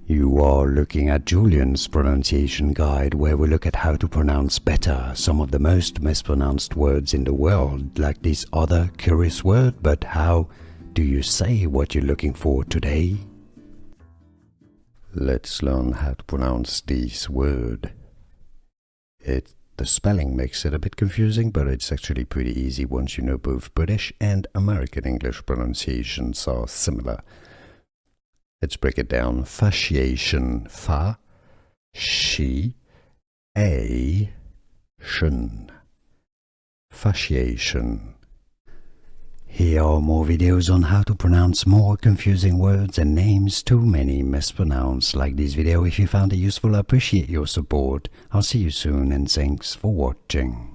You are looking at Julian's pronunciation guide, where we look at how to pronounce better some of the most mispronounced words in the world, like this other curious word. But how do you say what you're looking for today? Let's learn how to pronounce this word. The spelling makes it a bit confusing, but it's actually pretty easy once you know both British and American English pronunciations are similar. Let's break it down. Fasciation. Fa, she, a, shun. Fasciation. Here are more videos on how to pronounce more confusing words and names too many mispronounced. Like this video if you found it useful. I appreciate your support. I'll see you soon and thanks for watching.